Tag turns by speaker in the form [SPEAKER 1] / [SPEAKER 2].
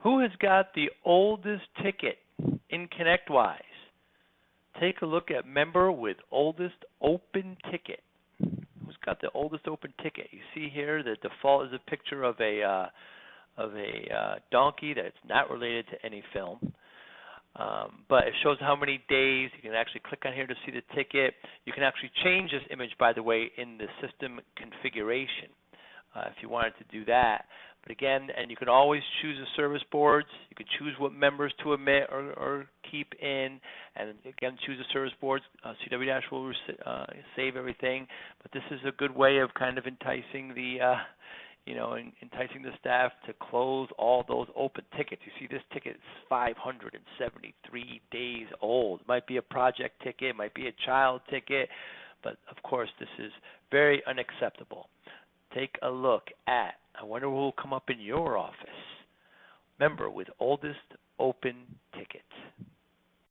[SPEAKER 1] Who has got the oldest ticket in ConnectWise? Take a look at member with oldest open ticket. Who's got the oldest open ticket? You see here the default is a picture of a donkey that's not related to any film. But it shows how many days. You can actually click on here to see the ticket. You can actually change this image, by the way, in the system configuration if you wanted to do that. But again, and you can always choose the service boards. You can choose what members to omit or keep in, and again, choose the service boards. CWDash will save everything. But this is a good way of kind of enticing the enticing the staff to close all those open tickets. You see this ticket is 573 days old. It might be a project ticket, it might be a child ticket, but of course this is very unacceptable. Take a look at, I wonder what will come up in your office. Member with oldest open ticket.